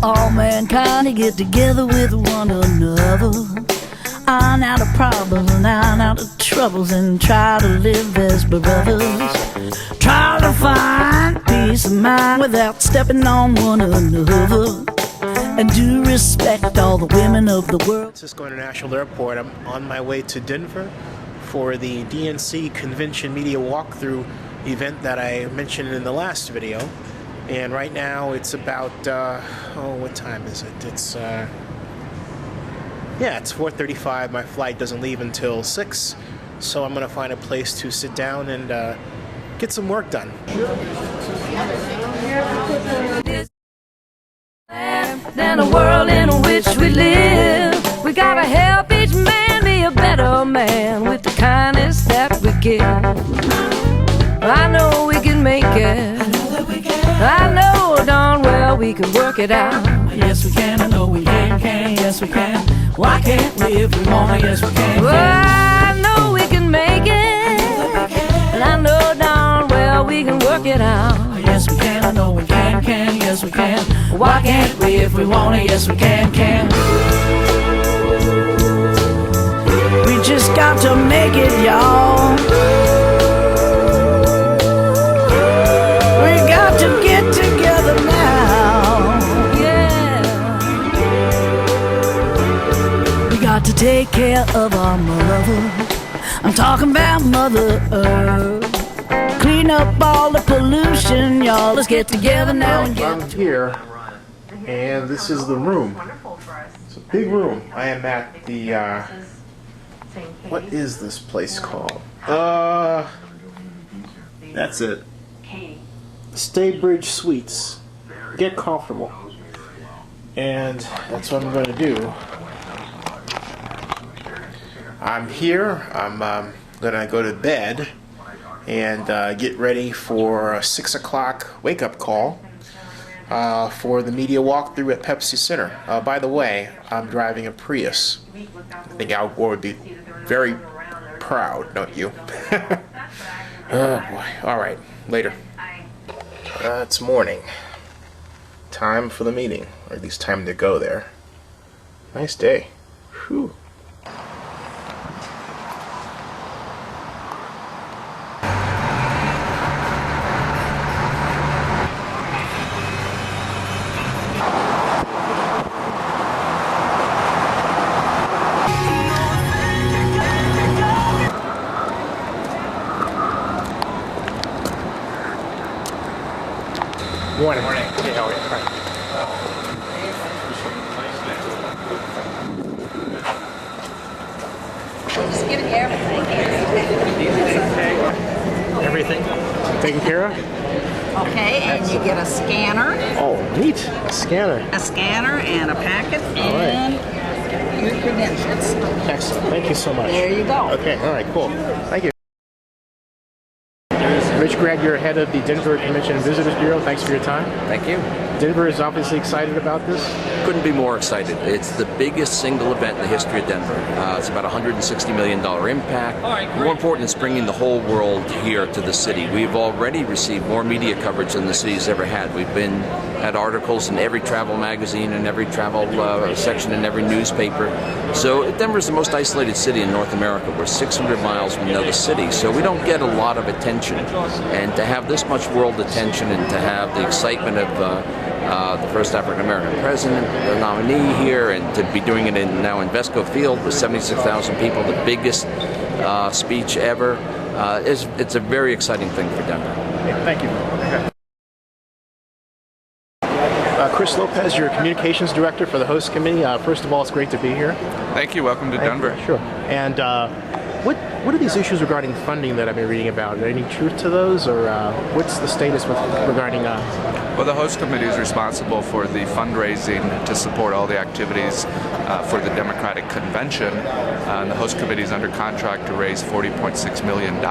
all mankind to get together with one another. Iron out of problems and iron out of troubles and try to live as brothers. Try to find peace of mind without stepping on one another. And do respect all the women of the world. Francisco International Airport. I'm on my way to Denver for the DNC Convention Media walkthrough event that I mentioned in the last video. And right now it's about, what time is it? It's 4:35. My flight doesn't leave until 6. So I'm going to find a place to sit down and get some work done. Than a world in which we live. We gotta help each man be a better man with the kindness that we give. I know we can make it. I know darn well we can work it out. Yes we can, I know we can, yes we can. Why can't we if we wanna? Yes we can. Well, I know we can make it. And I know darn well we can work it out. Yes we can, I know we can, yes we can. Why can't we if we wanna? Yes we can. We just got to make it, y'all. We got to get together now. Yeah. We got to take care of our mother. I'm talking about Mother Earth. Clean up all the pollution, y'all. Let's get together now and get. I'm here, and this is the room. It's a big room. I am at the, what is this place called? That's it. Staybridge Suites. Get comfortable. And that's what I'm going to do. I'm here. I'm going to go to bed and get ready for a 6 o'clock wake-up call for the media walkthrough at Pepsi Center. By the way, I'm driving a Prius. I think Al Gore would be very proud, don't you? Oh boy. All right, later. It's morning. Time for the meeting, or at least time to go there. Nice day. Whew. Morning. Morning. Hey, how are you? Hi. Just giving you everything. Everything taken care of? Okay, and you get a scanner. Oh, neat. A scanner. A scanner and a packet and your credentials. Excellent. Thank you so much. There you go. Okay, all right, cool. Thank you. Rich Gregg, you're head of the Denver Convention and Visitors Bureau. Thanks for your time. Thank you. Denver is obviously excited about this. Couldn't be more excited. It's the biggest single event in the history of Denver. It's about $160 million impact. More important is bringing the whole world here to the city. We've already received more media coverage than the city's ever had. We've had articles in every travel magazine and every travel section in every newspaper. So Denver's the most isolated city in North America. We're 600 miles from another city, so we don't get a lot of attention. And to have this much world attention and to have the excitement of the first African-American president, the nominee here, and to be doing it now in Vesco Field with 76,000 people, the biggest speech ever, it's a very exciting thing for Denver. Thank you. Chris Lopez, you're Communications Director for the host committee. First of all, it's great to be here. Thank you. Welcome to Denver. Sure. And what are these issues regarding funding that I've been reading about? Are there any truth to those, or what's the status regarding? Well, the host committee is responsible for the fundraising to support all the activities for the Democratic Convention. And the host committee is under contract to raise $40.6 million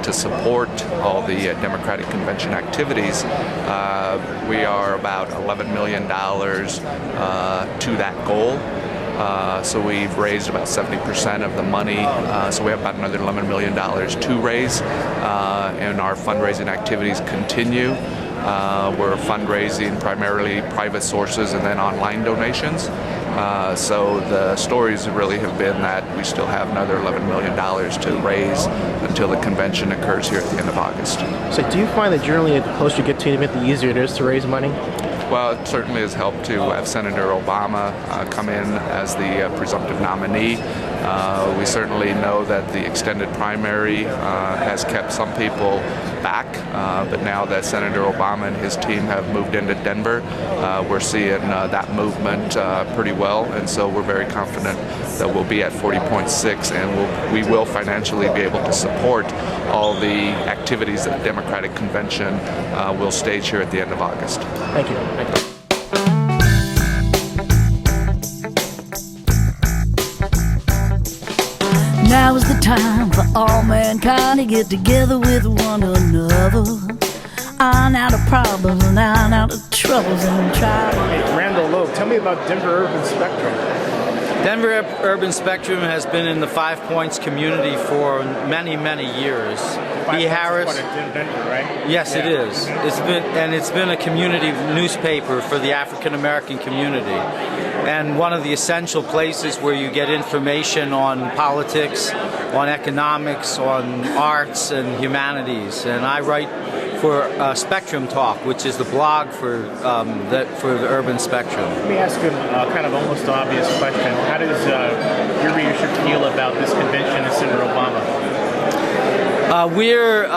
to support all the Democratic Convention activities. We are about $11 million to that goal. So we've raised about 70% of the money, so we have about another $11 million to raise, and our fundraising activities continue. We're fundraising primarily private sources and then online donations. So the stories really have been that we still have another $11 million to raise until the convention occurs here at the end of August. So do you find that generally the closer you get to the event, the easier it is to raise money? Well, it certainly has helped to have Senator Obama come in as the presumptive nominee. We certainly know that the extended primary has kept some people back, but now that Senator Obama and his team have moved into Denver, we're seeing that movement pretty well, and so we're very confident that we'll be at 40.6, and we will financially be able to support all the activities that the Democratic Convention will stage here at the end of August. Thank you. Thank you. Now is the time for all mankind to get together with one another. Iron out of problems and iron out of troubles and try. Hey, Randall Loeb, tell me about Denver Urban Spectrum. Denver Urban Spectrum has been in the 5 Points community for many, many years. Five Harris, in Denver, right? Yes, yeah. It is. It's been a community newspaper for the African American community, and one of the essential places where you get information on politics, on economics, on arts and humanities. And I write for Spectrum Talk, which is the blog for the Urban Spectrum. Let me ask you kind of almost obvious question. How does your readership feel about this convention and Senator Obama? We're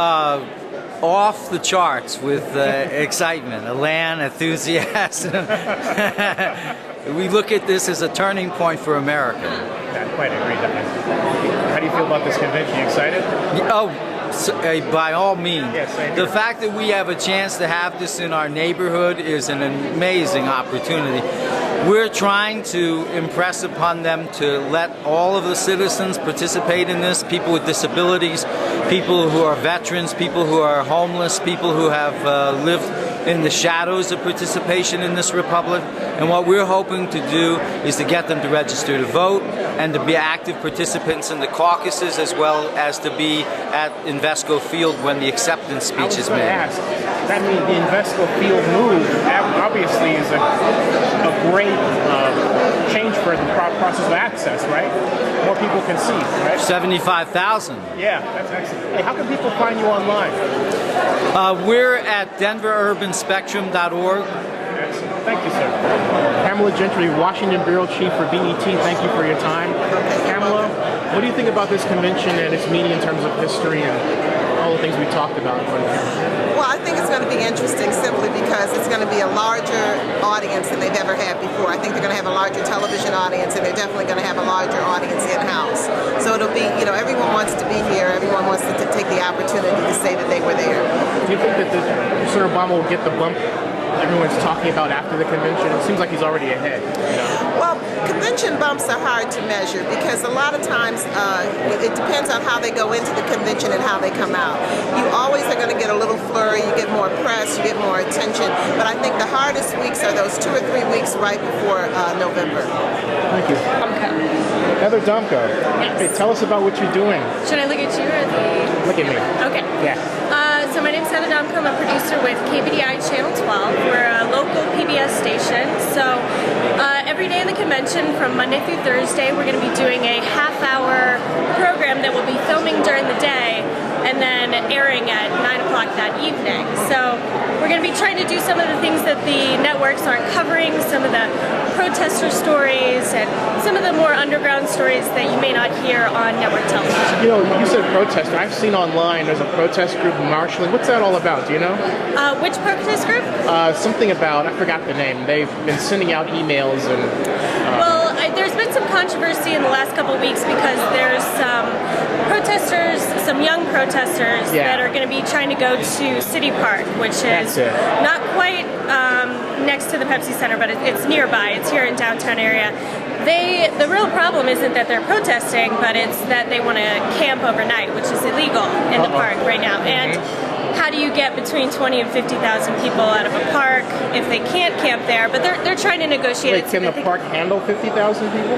off the charts with excitement, elan, enthusiasm. We look at this as a turning point for America. I quite agree. How do you feel about this convention? You excited? By all means. Yes, the fact that we have a chance to have this in our neighborhood is an amazing opportunity. We're trying to impress upon them to let all of the citizens participate in this, people with disabilities, people who are veterans, people who are homeless, people who have lived in the shadows of participation in this republic. And what we're hoping to do is to get them to register to vote and to be active participants in the caucuses, as well as to be at Invesco Field when the acceptance speech is made. That means the Invesco Field move obviously is a great change for the process of access, right? More people can see, right? 75,000. Yeah, that's excellent. Hey, how can people find you online? We're at denverurbanspectrum.org. Excellent. Thank you, sir. Pamela Gentry, Washington Bureau Chief for BET, thank you for your time. Pamela, what do you think about this convention and its meaning in terms of history and all the things we talked about? Well, I think it's going to be interesting simply because it's going to be a larger audience than they've ever had before. I think they're going to have a larger television audience, and they're definitely going to have a larger audience in-house. So it'll be, everyone wants to be here. Everyone wants to take the opportunity to say that they were there. Do you think that Senator Obama will get the bump everyone's talking about after the convention? It seems like he's already ahead. Well, convention bumps are hard to measure because a lot of times it depends on how they go into the convention and how they come out. You always are going to get a little flurry, you get more press, you get more attention, but I think the hardest weeks are those 2 or 3 weeks right before November. Thank you. Heather Domko. Yes. Hey, tell us about what you're doing. Should I look at you or the... Look at me. Okay. Yeah. So my name's Heather Domko. I'm a producer with KBDI Channel 12. We're a local PBS station. So every day of the convention, from Monday through Thursday, we're going to be doing a half-hour program that will be filming during the day and then airing at 9 o'clock that evening. So we're going to be trying to do some of the things that the networks aren't covering, some of the protester stories and some of the more underground stories that you may not hear on network television. You said protester. I've seen online there's a protest group marshalling. What's that all about? Do you know? Which protest group? Something about, I forgot the name. They've been sending out emails and... Well, there's been some controversy in the last couple of weeks because there's some protesters, some young protesters that are going to be trying to go to City Park, which is not quite next to the Pepsi Center, but it's nearby. It's here in downtown area. The real problem isn't that they're protesting, but it's that they want to camp overnight, which is illegal in the park right now. And how do you get between 20 and 50,000 people out of a park if they can't camp there? But they're trying to negotiate. Wait, can the park handle 50,000 people?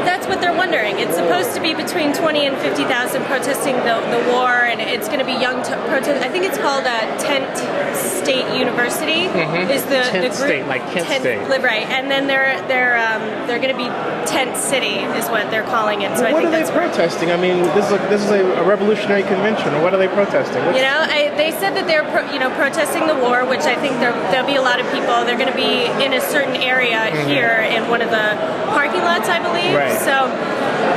That's that's what they're wondering. It's supposed to be between 20 and 50,000 protesting the war, and it's going to be young protest. I think it's called Tent State University. Is the Tent group State, like Kent State. Right, and then they're going to be Tent City is what they're calling it. So I What think are they that's protesting? I mean, this is a revolutionary convention. What are they protesting? they said that they're protesting the war, which I think there'll be a lot of people. They're going to be in a certain area here in one of the parking lots, I believe. Right. So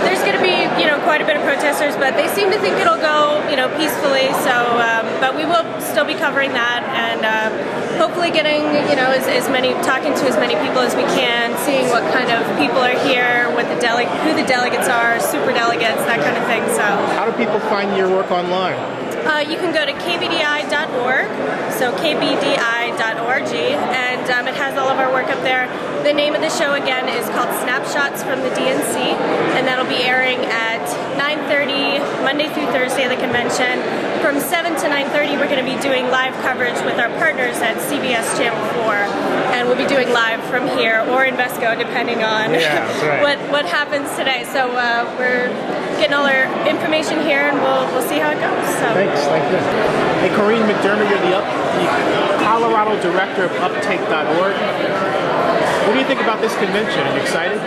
there's going to be quite a bit of protesters, but they seem to think it'll go peacefully. So, but we will still be covering that and hopefully getting talking to as many people as we can, seeing what kind of people are here, who the delegates are, super delegates, that kind of thing. So How do people find your work online? you can go to kbdi.org, so kbdi.org, and it has all of our work up there. The name of the show again is called Snapshots from the DNC, and that'll be airing at 9:30 Monday through Thursday of the convention. From 7 to 9:30 we're going to be doing live coverage with our partners at CBS Channel 4, and we'll be doing live from here or Invesco depending on what happens today. So we're getting all our information here, and we'll see how it goes. So. Thanks, thank you. Hey, Corinne McDermott, you're the Colorado Director of Uptake.org. What do you think about this convention? Are you excited?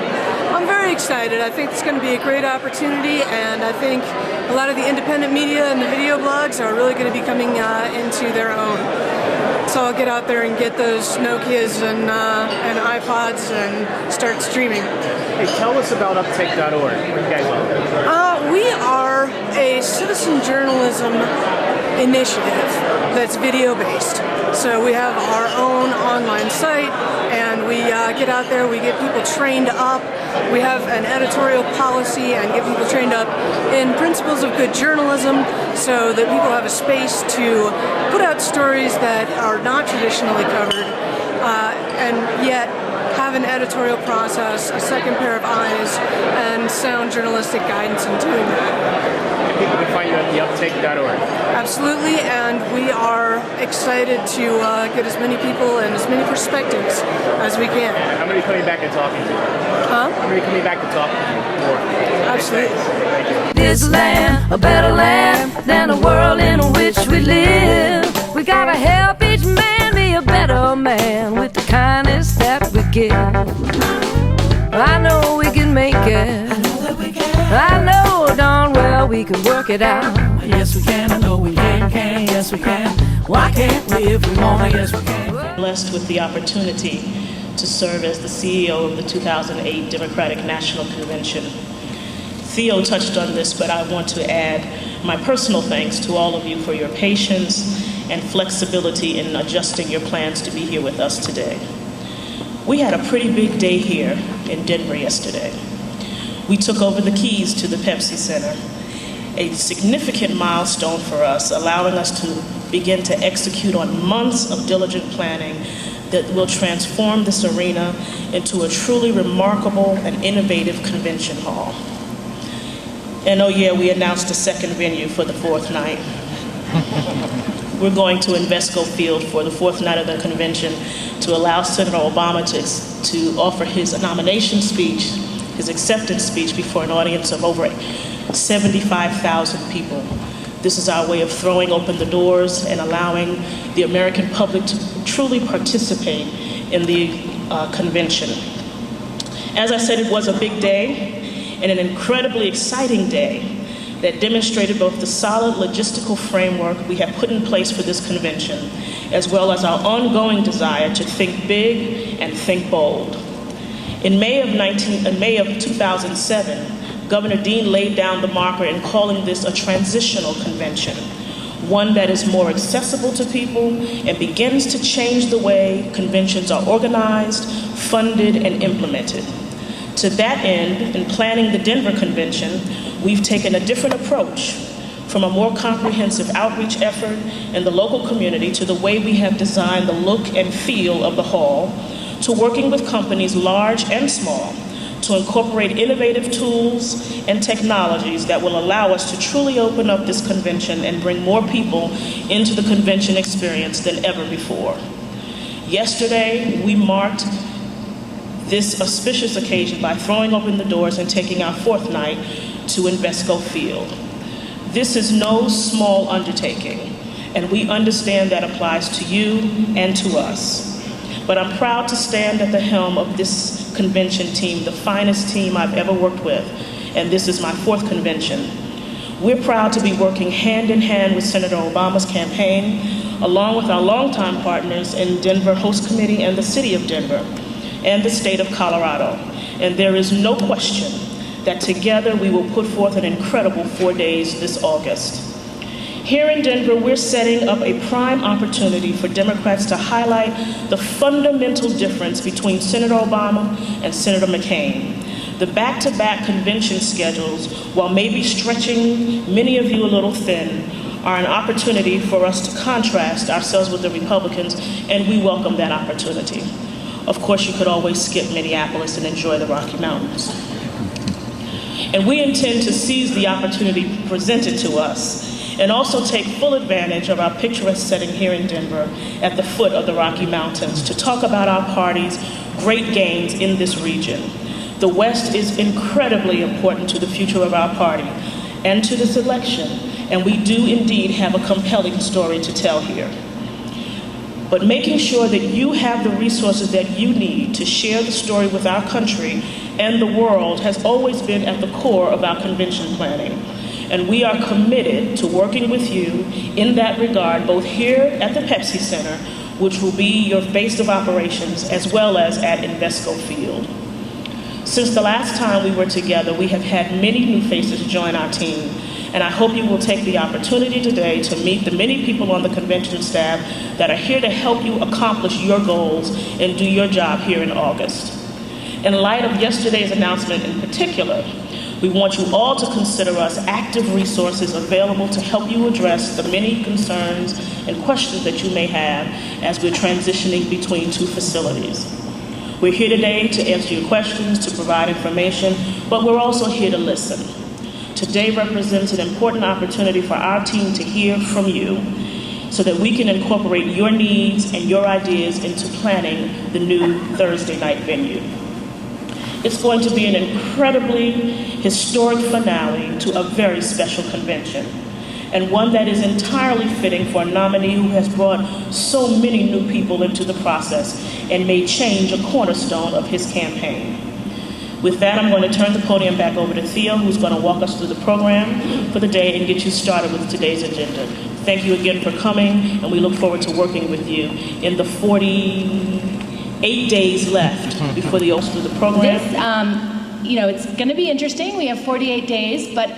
I'm very excited. I think it's going to be a great opportunity, and I think a lot of the independent media and the video blogs are really going to be coming into their own. So I'll get out there and get those Nokias and iPods and start streaming. Hey, tell us about Uptake.org. What do you guys do? We are a citizen journalism initiative that's video-based. So we have our own online site, and we get out there, we get people trained up. We have an editorial policy and get people trained up in principles of good journalism so that people have a space to put out stories that are not traditionally covered and yet have an editorial process, a second pair of eyes, and sound journalistic guidance in doing that. People can find you at theuptake.org. Absolutely, and we are excited to get as many people and as many perspectives as we can. How many coming back and talking to you? Huh? How many coming back to talk to you more? Absolutely. Thank you. This land, a better land than the world in which we live. We gotta help each man be a better man with the kindness that we give. I know we can make it. I know darn well we can work it out. Yes we can, I know we can, yes we can. Why can't we if we want? Yes we can. Blessed with the opportunity to serve as the CEO of the 2008 Democratic National Convention. Theo touched on this, but I want to add my personal thanks to all of you for your patience and flexibility in adjusting your plans to be here with us today. We had a pretty big day here in Denver yesterday. We took over the keys to the Pepsi Center, a significant milestone for us, allowing us to begin to execute on months of diligent planning that will transform this arena into a truly remarkable and innovative convention hall. And oh yeah, we announced a second venue for the fourth night. We're going to Invesco Field for the fourth night of the convention to allow Senator Obama to offer his nomination speech, his acceptance speech before an audience of over 75,000 people. This is our way of throwing open the doors and allowing the American public to truly participate in the convention. As I said, it was a big day and an incredibly exciting day that demonstrated both the solid logistical framework we have put in place for this convention, as well as our ongoing desire to think big and think bold. In May of 2007, Governor Dean laid down the marker in calling this a transitional convention, one that is more accessible to people and begins to change the way conventions are organized, funded, and implemented. To that end, in planning the Denver Convention, we've taken a different approach, from a more comprehensive outreach effort in the local community to the way we have designed the look and feel of the hall, to working with companies large and small to incorporate innovative tools and technologies that will allow us to truly open up this convention and bring more people into the convention experience than ever before. Yesterday, we marked this auspicious occasion by throwing open the doors and taking our fourth night to Invesco Field. This is no small undertaking, and we understand that applies to you and to us. But I'm proud to stand at the helm of this convention team, the finest team I've ever worked with, and this is my fourth convention. We're proud to be working hand in hand with Senator Obama's campaign, along with our longtime partners in Denver Host Committee and the City of Denver, and the state of Colorado. And there is no question that together we will put forth an incredible 4 days this August. Here in Denver, we're setting up a prime opportunity for Democrats to highlight the fundamental difference between Senator Obama and Senator McCain. The back-to-back convention schedules, while maybe stretching many of you a little thin, are an opportunity for us to contrast ourselves with the Republicans, and we welcome that opportunity. Of course, you could always skip Minneapolis and enjoy the Rocky Mountains. And we intend to seize the opportunity presented to us and also take full advantage of our picturesque setting here in Denver at the foot of the Rocky Mountains to talk about our party's great gains in this region. The West is incredibly important to the future of our party and to this election, and we do indeed have a compelling story to tell here. But making sure that you have the resources that you need to share the story with our country and the world has always been at the core of our convention planning. And we are committed to working with you in that regard, both here at the Pepsi Center, which will be your base of operations, as well as at Invesco Field. Since the last time we were together, we have had many new faces join our team, and I hope you will take the opportunity today to meet the many people on the convention staff that are here to help you accomplish your goals and do your job here in August. In light of yesterday's announcement in particular, we want you all to consider us active resources available to help you address the many concerns and questions that you may have as we're transitioning between two facilities. We're here today to answer your questions, to provide information, but we're also here to listen. Today represents an important opportunity for our team to hear from you so that we can incorporate your needs and your ideas into planning the new Thursday night venue. It's going to be an incredibly historic finale to a very special convention, and one that is entirely fitting for a nominee who has brought so many new people into the process and made change a cornerstone of his campaign. With that, I'm going to turn the podium back over to Theo, who's going to walk us through the program for the day and get you started with today's agenda. Thank you again for coming, and we look forward to working with you in the 48 days left before the open of the program. It's going to be interesting. We have 48 days, but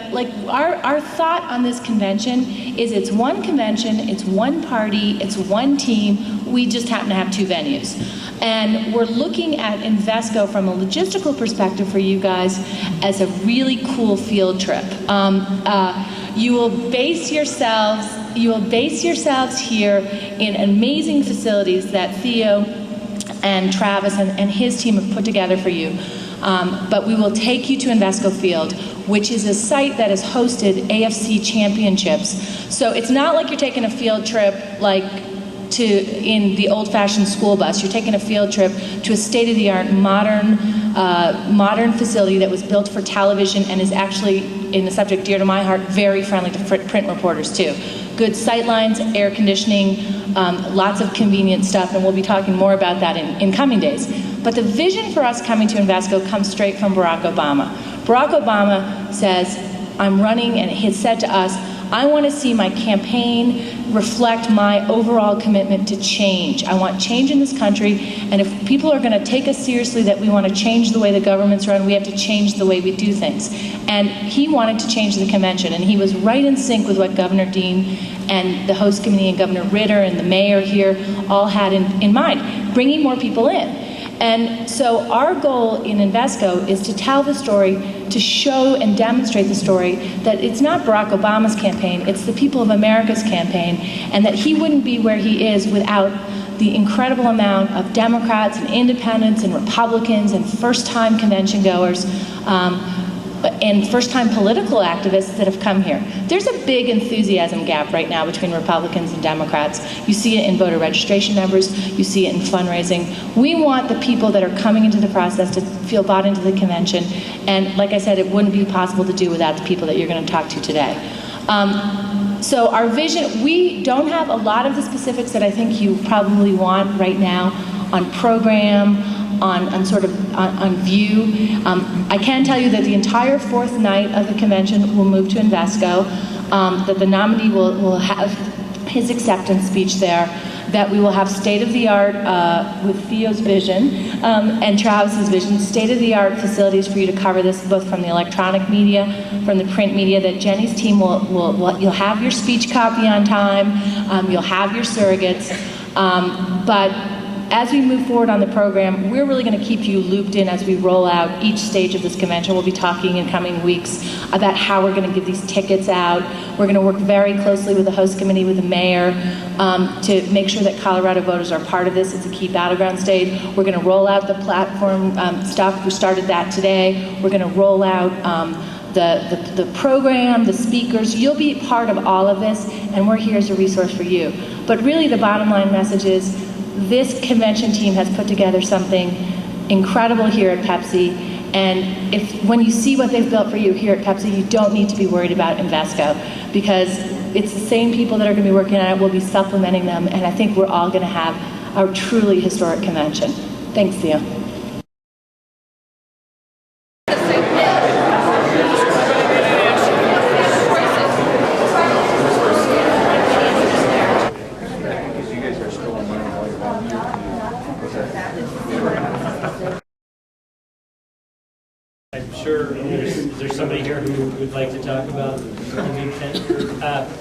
our thought on this convention is it's one convention, it's one party, it's one team. We just happen to have two venues. And we're looking at Invesco from a logistical perspective for you guys as a really cool field trip. You will base yourselves here in amazing facilities that Theo and Travis and his team have put together for you. But we will take you to Invesco Field, which is a site that has hosted AFC championships. So it's not like you're taking a field trip in the old-fashioned school bus. You're taking a field trip to a state-of-the-art modern facility that was built for television and is actually, in a subject dear to my heart, very friendly to print reporters too. Good sight lines, air conditioning, lots of convenient stuff, and we'll be talking more about that in coming days. But the vision for us coming to Invesco comes straight from Barack Obama. Barack Obama says, I'm running, and he said to us, I want to see my campaign reflect my overall commitment to change. I want change in this country, and if people are going to take us seriously that we want to change the way the government's run, we have to change the way we do things. And he wanted to change the convention, and he was right in sync with what Governor Dean and the host committee and Governor Ritter and the mayor here all had in mind, bringing more people in. And so our goal in Invesco is to tell the story, to show and demonstrate the story that it's not Barack Obama's campaign, it's the people of America's campaign, and that he wouldn't be where he is without the incredible amount of Democrats and independents and Republicans and first-time convention goers and first-time political activists that have come here. There's a big enthusiasm gap right now between Republicans and Democrats. You see it in voter registration numbers, you see it in fundraising. We want the people that are coming into the process to feel bought into the convention, and like I said, it wouldn't be possible to do without the people that you're going to talk to today. So our vision, we don't have a lot of the specifics that I think you probably want right now on program, on view. I can tell you that the entire fourth night of the convention will move to Invesco, that the nominee will have his acceptance speech there, that we will have state-of-the-art, with Theo's vision and Travis's vision, state-of-the-art facilities for you to cover this, both from the electronic media, from the print media, that Jenny's team you'll have your speech copy on time, you'll have your surrogates, but as we move forward on the program, we're really going to keep you looped in as we roll out each stage of this convention. We'll be talking in coming weeks about how we're going to give these tickets out. We're going to work very closely with the host committee, with the mayor, to make sure that Colorado voters are part of this. It's a key battleground state. We're going to roll out the platform stuff. We started that today. We're going to roll out the program, the speakers. You'll be part of all of this, and we're here as a resource for you. But really the bottom line message is, this convention team has put together something incredible here at Pepsi, and when you see what they've built for you here at Pepsi, you don't need to be worried about Invesco, because it's the same people that are going to be working on it. We'll be supplementing them, and I think we're all going to have a truly historic convention. Thanks, Theo. I'm sure there's somebody here who would like to talk about the Big Tent.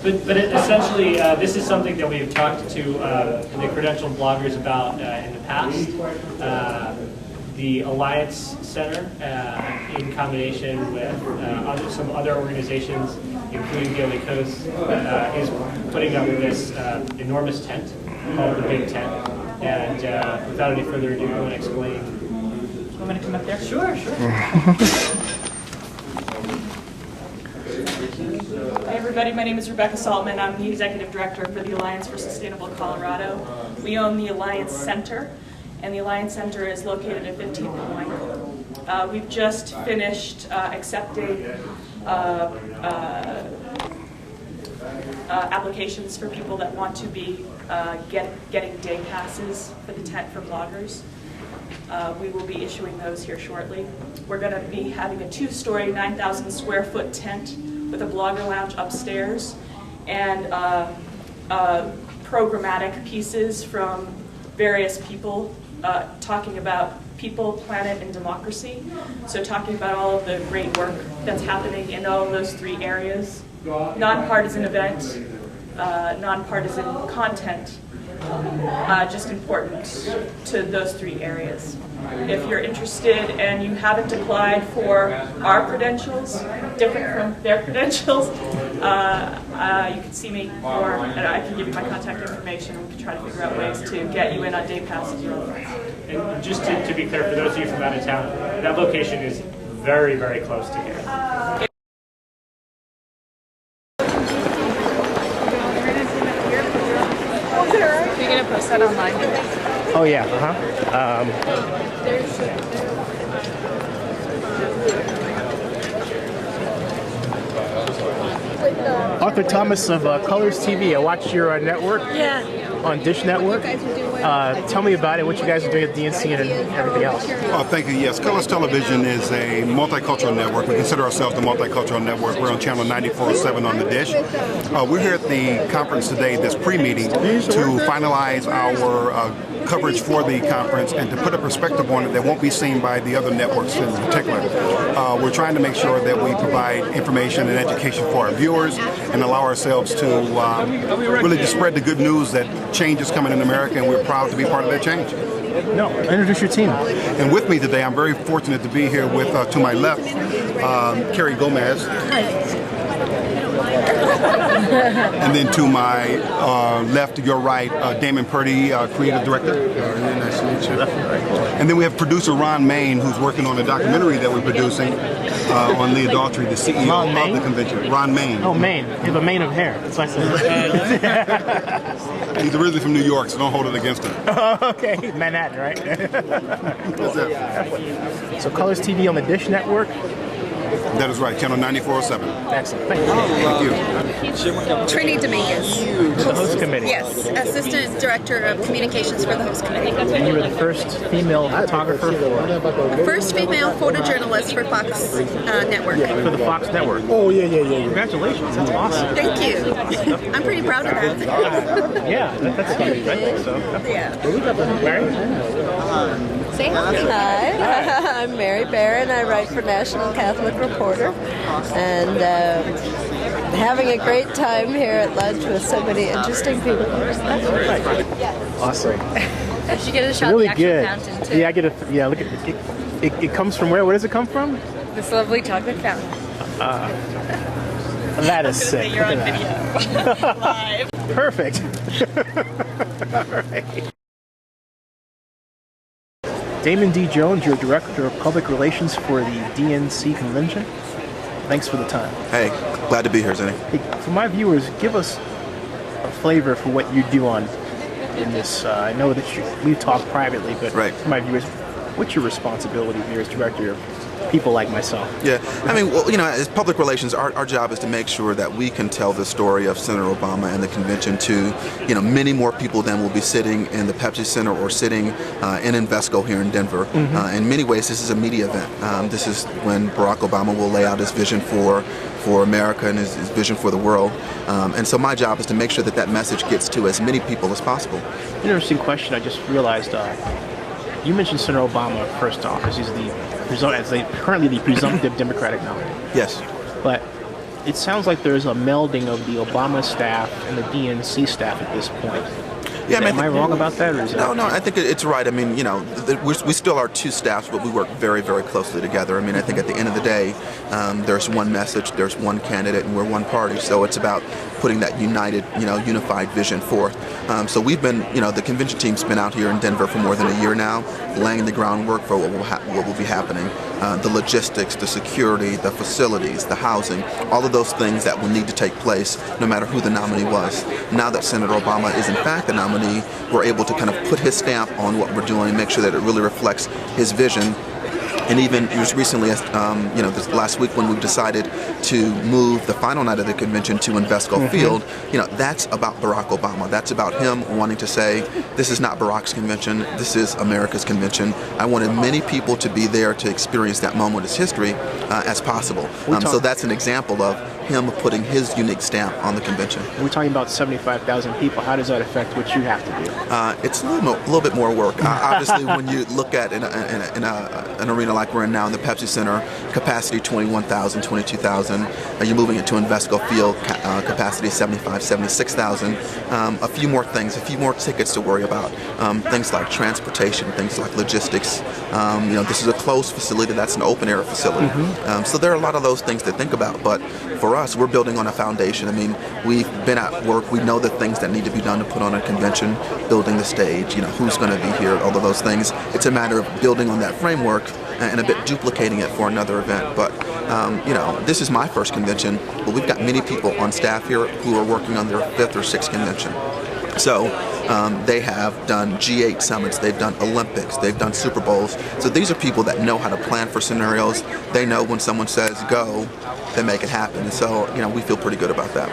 But essentially, this is something that we've talked to the credentialed bloggers about in the past. The Alliance Center, in combination with some other organizations, including Daily Coast, is putting up this enormous tent called the Big Tent. And without any further ado, I want to explain. I'm going to come up there? Sure. Hi everybody, my name is Rebecca Saltman. I'm the Executive Director for the Alliance for Sustainable Colorado. We own the Alliance Center, and the Alliance Center is located at 15 Des Moines. We've just finished accepting applications for people that want to be getting day passes for the tent for bloggers. We will be issuing those here shortly. We're going to be having a two-story, 9,000 square foot tent with a blogger lounge upstairs, and programmatic pieces from various people talking about people, planet, and democracy. So talking about all of the great work that's happening in all of those three areas. Nonpartisan event, nonpartisan content, just important to those three areas. If you're interested and you haven't applied for our credentials, different from their credentials, you can see me, or I can give you my contact information, and we can try to figure out ways to get you in on day passes or otherwise. And just to be clear, for those of you from out of town, that location is very, very close to here. You're going to post that online? Oh yeah, Arthur Thomas of Colors TV. I watched your network on Dish Network. Tell me about it, what you guys are doing at DNC and everything else. Oh, thank you. Yes, Colors Television is a multicultural network. We consider ourselves the multicultural network. We're on channel 94.7 on the Dish. We're here at the conference today, this pre-meeting, to finalize our coverage for the conference and to put a perspective on it that won't be seen by the other networks in particular. We're trying to make sure that we provide information and education for our viewers and allow ourselves to really just spread the good news that change is coming in America, and we're proud to be part of that change. No, introduce your team. And with me today, I'm very fortunate to be here with, to my left, Carrie Gomez. And then to my left, to your right, Damon Purdy, creative director. Nice to meet you. And then we have producer Ron Main, who's working on a documentary that we're producing on Leah Daltrey, the CEO of the convention. Ron Main. Oh, Maine. You have a mane of hair. That's what I said. He's originally from New York, so don't hold it against him. Okay, Manhattan, right? That's it. So Colors TV on the Dish Network. That is right, channel 9407. Excellent. Thank you. Trini Dominguez. The host committee. Yes, Assistant Director of Communications for the host committee. And you were the first female photographer for? First female photojournalist for Fox Network. For the Fox Network. Oh, yeah. Congratulations, that's awesome. Thank you. I'm pretty proud of that. Yeah, that's huge, I think so. Yeah. Mary? Say hi. I'm Mary Barron. I write for National Catholic Reporter. And having a great time here at lunch with so many interesting people. Awesome. Did you get a shot really of the good. actual fountain too? Yeah, I get a. Yeah, look at it. It comes from where? Where does it come from? This lovely chocolate fountain. That is sick. You're on video. Live. Perfect. All right. Damon D. Jones, you're Director of Public Relations for the DNC Convention. Thanks for the time. Hey, glad to be here, Zennie. Hey, for my viewers, give us a flavor for what you do in this. I know that we've talked privately, but for my viewers, what's your responsibility here as Director of people like myself? Yeah, I mean, well, as public relations, our job is to make sure that we can tell the story of Senator Obama and the convention to, many more people than will be sitting in the Pepsi Center or sitting in Invesco here in Denver. In many ways, this is a media event. This is when Barack Obama will lay out his vision for America and his vision for the world. And so my job is to make sure that that message gets to as many people as possible. Interesting question. I just realized you mentioned Senator Obama first off, as he's currently the presumptive Democratic nominee. Yes. But it sounds like there's a melding of the Obama staff and the DNC staff at this point. Yeah, am I wrong about that? Or is no, I think it's right. I mean, we still are two staffs, but we work very, very closely together. I mean, I think at the end of the day, there's one message, there's one candidate, and we're one party. So it's about putting that unified vision forth. So we've been, the convention team's been out here in Denver for more than a year now, laying the groundwork for what will be happening. The logistics, the security, the facilities, the housing, all of those things that will need to take place no matter who the nominee was. Now that Senator Obama is in fact the nominee, we're able to kind of put his stamp on what we're doing, make sure that it really reflects his vision. And even just recently, this last week when we decided to move the final night of the convention to Invesco Field, that's about Barack Obama. That's about him wanting to say, this is not Barack's convention, this is America's convention. I wanted many people to be there to experience that moment as history as possible. So that's an example of him putting his unique stamp on the convention. We're talking about 75,000 people. How does that affect what you have to do? It's a little bit more work. Obviously, when you look at an arena like we're in now in the Pepsi Center, capacity 21,000, 22,000. You're moving it to Invesco Field, capacity 75, 76,000. A few more things, a few more tickets to worry about. Things like transportation, things like logistics. This is a closed facility. That's an open air facility. So there are a lot of those things to think about. But for us, we're building on a foundation. I mean, we've been at work. We know the things that need to be done to put on a convention, building the stage, who's going to be here, all of those things. It's a matter of building on that framework and a bit duplicating it for another event. But, this is my first convention, but we've got many people on staff here who are working on their 5th or 6th convention. So they have done G8 summits, they've done Olympics, they've done Super Bowls. So these are people that know how to plan for scenarios. They know when someone says go, they make it happen. And so, we feel pretty good about that.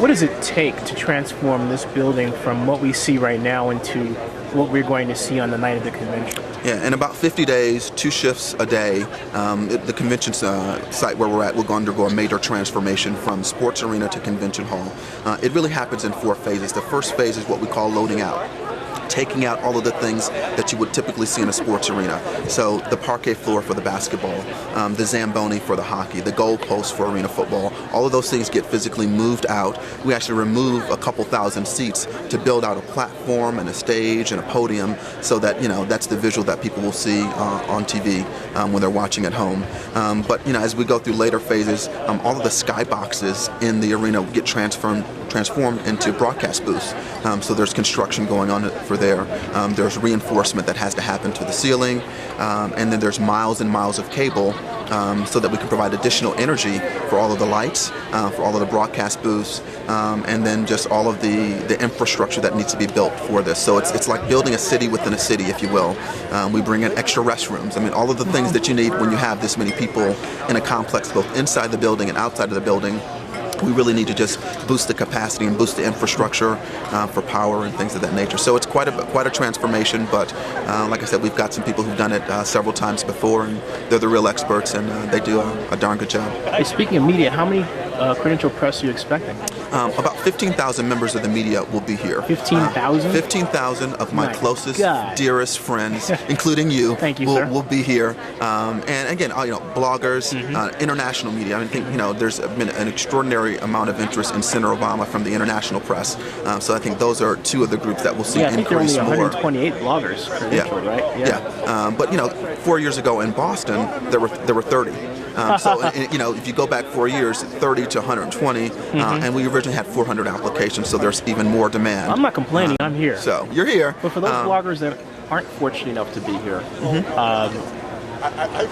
What does it take to transform this building from what we see right now into what we're going to see on the night of the convention? Yeah, in about 50 days, 2 shifts a day, the convention site where we're at will undergo a major transformation from sports arena to convention hall. It really happens in 4 phases. The first phase is what we call loading out. taking out all of the things that you would typically see in a sports arena. So the parquet floor for the basketball, the Zamboni for the hockey, the goalpost for arena football, all of those things get physically moved out. We actually remove a couple thousand seats to build out a platform and a stage and a podium so that, that's the visual that people will see on TV when they're watching at home. But, as we go through later phases, all of the skyboxes in the arena get transformed into broadcast booths. So there's construction going on for there. There's reinforcement that has to happen to the ceiling, and then there's miles and miles of cable so that we can provide additional energy for all of the lights, for all of the broadcast booths, and then just all of the infrastructure that needs to be built for this. So it's like building a city within a city, if you will. We bring in extra restrooms. I mean, all of the things that you need when you have this many people in a complex, both inside the building and outside of the building. We really need to just boost the capacity and boost the infrastructure for power and things of that nature. So it's quite a transformation, but like I said, we've got some people who've done it several times before, and they're the real experts, and they do a darn good job. Hey, speaking of media, how many credential press are you expecting? About 15,000 members of the media will be here. 15,000? 15,000 of my closest, dearest friends, including you, Thank you, will be here. And again, bloggers, international media. I think there's been an extraordinary amount of interest in Senator Obama from the international press. So I think those are two of the groups that will see increase more. I think there are only 128 bloggers credentialed, right? Yeah. But 4 years ago in Boston, there were 30. So if you go back 4 years, 30 to 120, and we originally had 400 applications, so there's even more demand. I'm not complaining. I'm here. So you're here. But for those bloggers that aren't fortunate enough to be here,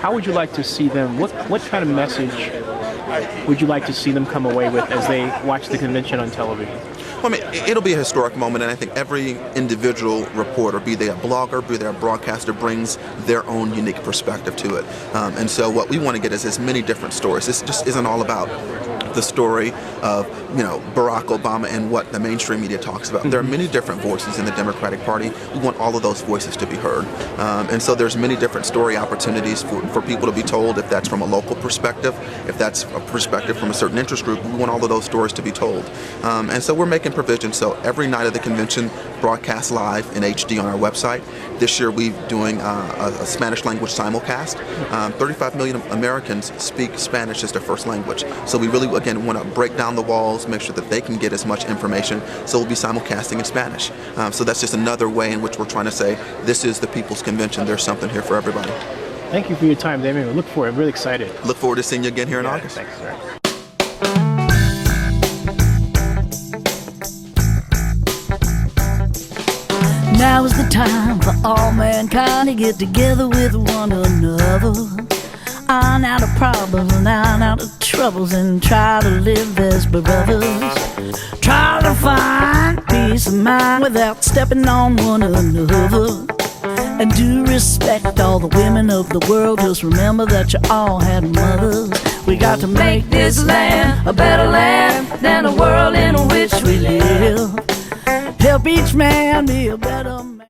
how would you like to see them? What kind of message would you like to see them come away with as they watch the convention on television? Well, I mean, it'll be a historic moment, and I think every individual reporter, be they a blogger, be they a broadcaster, brings their own unique perspective to it. And so what we want to get is as many different stories. This just isn't all about the story of, Barack Obama and what the mainstream media talks about. There are many different voices in the Democratic Party. We want all of those voices to be heard. And so there's many different story opportunities for people to be told, if that's from a local perspective, if that's a perspective from a certain interest group. We want all of those stories to be told. And so we're making provision. So every night of the convention, broadcast live in HD on our website. This year we're doing a Spanish language simulcast. 35 million Americans speak Spanish as their first language. So we really, again, want to break down the walls, make sure that they can get as much information. So we'll be simulcasting in Spanish. So that's just another way in which we're trying to say, this is the People's Convention. There's something here for everybody. Thank you for your time, Damien. We look forward. I'm really excited. Look forward to seeing you again here in August. Thanks, sir. Now is the time for all mankind to get together with one another. Iron out of problems and iron out of troubles and try to live as brothers. Try to find peace of mind without stepping on one another. And do respect all the women of the world. Just remember that you all had mothers. We got to make this land a better land than the world in which we live. Help each man be a better man.